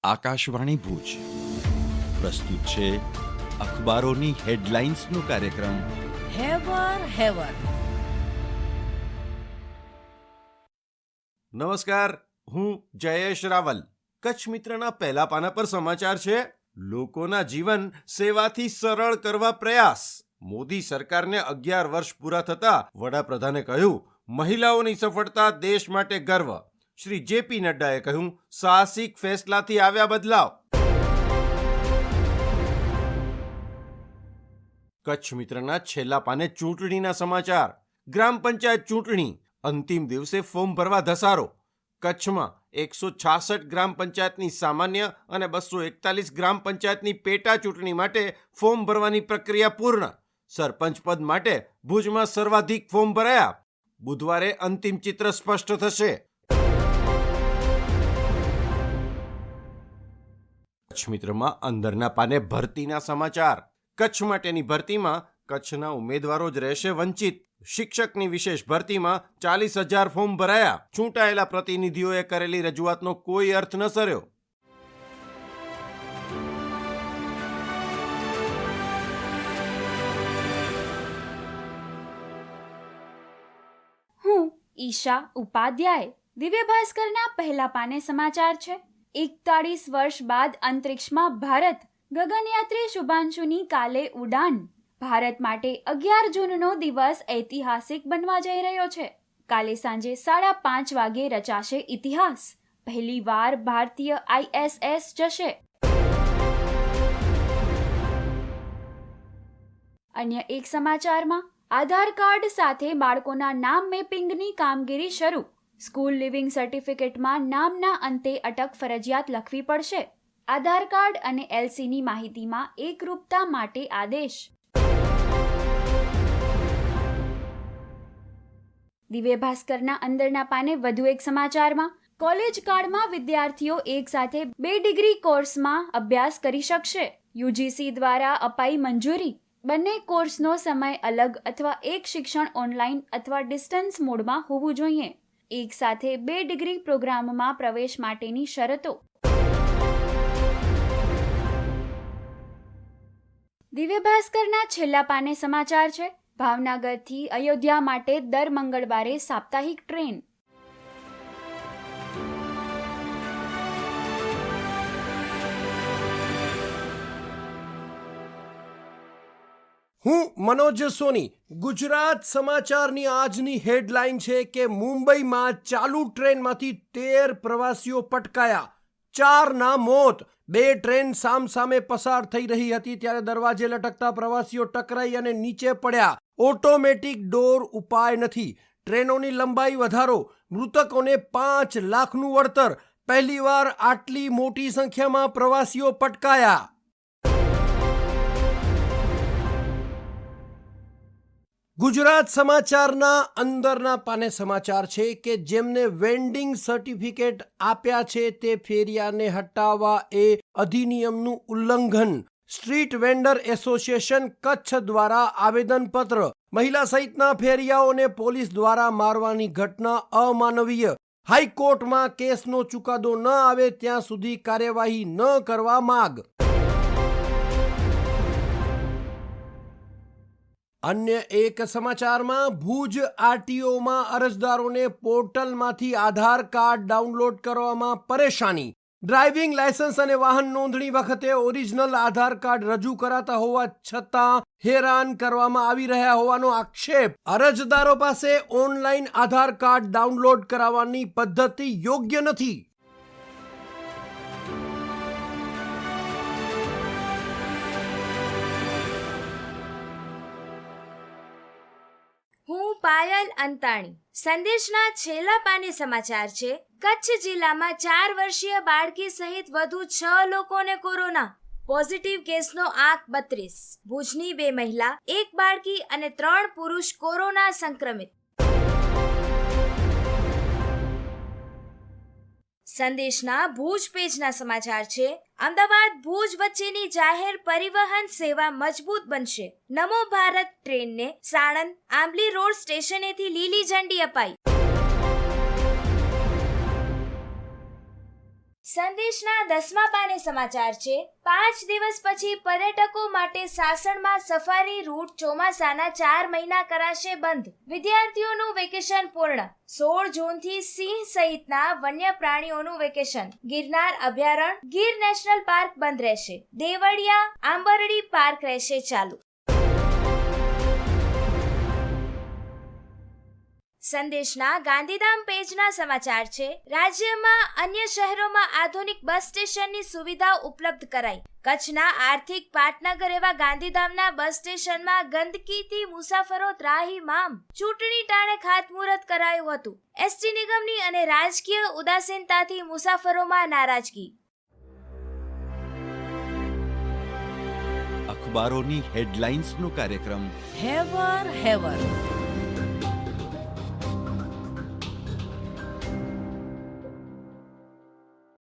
આકાશવાણી ભુજ પ્રસ્તુત છે અખબારોની હેડલાઇન્સનો કાર્યક્રમ હેવર. નમસ્કાર, હું જયેશ રાવલ. કચ્છ મિત્રના પહેલા પાના પર સમાચાર છે. લોકોના જીવન સેવાથી સરળ કરવા પ્રયાસ. મોદી સરકારને 11 વર્ષ પૂરા થતા વડાપ્રધાને કહ્યું, મહિલાઓની સફળતા દેશ માટે ગર્વ. શ્રી જેપી નડ્ડાએ કહ્યું, સાહસિક ફેસલાથી આવ્યા બદલાવ. કચ્છ મિત્રના છેલ્લા પાને ચૂંટણીના સમાચાર. ગ્રામ પંચાયત ચૂંટણી અંતિમ દિવસે ફોર્મ ભરવા ધસારો. કચ્છમાં 166 ગ્રામ પંચાયતની સામાન્ય અને 241 ગ્રામ પંચાયતની પેટા ચૂંટણી માટે ફોર્મ ભરવાની પ્રક્રિયા પૂર્ણ. સરપંચ પદ માટે ભુજમાં સર્વાધિક ફોર્મ ભરાયા. બુધવારે અંતિમ ચિત્ર સ્પષ્ટ થશે. કચ્છ મિત્રમાં અંદરના પાને ભરતીના સમાચાર. કચ્છ માટેની ભરતીમાં કચ્છના ઉમેદવારો જ રહેશે વંચિત. શિક્ષકની વિશેષ ભરતીમાં 40,000 ફોર્મ ભરાયા. ચૂંટાયેલા પ્રતિનિધિઓએ કરેલી રજૂઆતનો કોઈ અર્થ ન સર્યો. હું ઈશા ઉપાધ્યાય. દિવ્ય ભાસ્કરના પહેલા પાને સમાચાર છે. 41 વર્ષ બાદ અંતરિક્ષમાં ભારત. ગગનયાત્રી શુભાંશુની કાલે ઉડાન. ભારત માટે 11 જૂનનો દિવસ ઐતિહાસિક બનવા જઈ રહ્યો છે. કાલે સાંજે 5:30 વાગે રચાશે ઇતિહાસ. પહેલી વાર ભારતીય ISS જશે. અન્ય એક સમાચારમાં આધાર કાર્ડ સાથે બાળકોના નામ મેપિંગની કામગીરી શરૂ. સ્કૂલ લિવિંગ સર્ટિફિકેટમાં નામના અંતે અટક ફરજિયાત લખવી પડશે. આધાર કાર્ડ અને LCની માહિતીમાં એકરૂપતા માટે આદેશ. દિવ્ય ભાસ્કરના અંદરના પાને વધુ એક સમાચારમાં કોલેજ કાળમાં વિદ્યાર્થીઓ એક સાથે 2 ડિગ્રી કોર્સમાં અભ્યાસ કરી શકશે. UGC દ્વારા અપાઈ મંજૂરી. બંને કોર્સનો સમય અલગ અથવા એક શિક્ષણ ઓનલાઈન અથવા ડિસ્ટન્સ મોડમાં હોવું જોઈએ. એક સાથે 2 ડિગ્રી પ્રોગ્રામમાં પ્રવેશ માટેની શરતો. દિવ્ય ભાસ્કરના છેલ્લા પાને સમાચાર છે. ભાવનગરથી અયોધ્યા માટે દર મંગળવારે સાપ્તાહિક ટ્રેન. હું મનોજ સોની. ગુજરાત સમાચારની આજની હેડલાઇન છે કે મુંબઈમાં ચાલુ ટ્રેનમાંથી 13 પ્રવાસીઓ પટકાયા. 4ના મોત. 2 ટ્રેન સામસામે પસાર થઈ રહી હતી ત્યારે દરવાજે લટકતા પ્રવાસીઓ ટકરાઈ અને નીચે પડ્યા. ઓટોમેટિક ડોર ઉપાય નથી. ટ્રેનોની લંબાઈ વધારો. મૃતકોને 5 લાખનું વળતર. પહેલીવાર આટલી મોટી સંખ્યામાં પ્રવાસીઓ પટકાયા. ગુજરાત સમાચારના અંદરના પાને સમાચાર છે કે જેમને વેન્ડિંગ સર્ટિફિકેટ આપ્યા છે તે ફેરિયાને હટાવવા એ અધિનિયમનું ઉલ્લંઘન. સ્ટ્રીટ વેન્ડર એસોસિએશન કચ્છ દ્વારા આવેદનપત્ર. મહિલા સહિતના ફેરિયાઓને પોલીસ દ્વારા મારવાની ઘટના અમાનવીય. હાઈકોર્ટમાં કેસનો ચુકાદો ન આવે ત્યાં સુધી કાર્યવાહી ન કરવા માગ. અન્ય એક સમાચારમાં ભુજ RTOમાં અરજદારોને પોર્ટલમાંથી આધાર કાર્ડ ડાઉનલોડ કરવામાં પરેશાની. ડ્રાઇવિંગ લાયસન્સ અને વાહન નોંધણી વખતે ઓરિજિનલ આધાર કાર્ડ રજૂ કરાતા હોવા છતાં હેરાન કરવામાં આવી રહ્યા હોવાનો આક્ષેપ. અરજદારો પાસે ઓનલાઈન આધાર કાર્ડ ડાઉનલોડ કરાવવાની પદ્ધતિ યોગ્ય નથી. હું પાયલ અંતાણી. સંદેશના છેલ્લા પાને સમાચાર છે. કચ્છ જિલ્લામાં 4 વર્ષીય બાળકી સહિત વધુ 6 લોકોને કોરોના. પોઝિટિવ કેસનો આંક 32. ભુજની 2 મહિલા, 1 બાળકી અને 3 પુરુષ કોરોના સંક્રમિત. સંદેશના ભુજ પેજના સમાચાર છે. અમદાવાદ ભુજ વચ્ચેની જાહેર પરિવહન સેવા મજબૂત બનશે. નમો ભારત ટ્રેનને સાણંદ આંબલી રોડ સ્ટેશનેથી લીલી ઝંડી અપાઈ. સંદેશના 10મા પાને સમાચાર છે 5 દિવસ પછી પર્યટકો માટે સાસણમાં સફારી રૂટ ચોમાસાના 4 મહિના કરાશે બંધ. વિદ્યાર્થીઓનું વેકેશન પૂર્ણ. 16 જૂનથી સિંહ સહિતના વન્ય પ્રાણીઓનું વેકેશન. ગિરનાર અભયારણ્ય, ગીર નેશનલ પાર્ક બંધ રહેશે. દેવળિયા, આંબરડી પાર્ક રહેશે ચાલુ. સંદેશના ગાંધીધામ પેજના સમાચાર છે રાજ્યમાં અન્ય શહેરોમાં આધુનિક બસ સ્ટેશનની સુવિધા ઉપલબ્ધ કરાઈ. કચ્છના આર્થિક પાટનગર એવા ગાંધીધામના બસ સ્ટેશનમાં ગંદકીથી મુસાફરો ત્રાહિમામ. ચૂંટણી ટાણે ખાતમુહૂર્ત કરાયું હતું. એસટી નિગમની અને રાજકીય ઉદાસીનતાથી મુસાફરોમાં નારાજગી. અખબારોની હેડલાઇન્સનો કાર્યક્રમ હેવર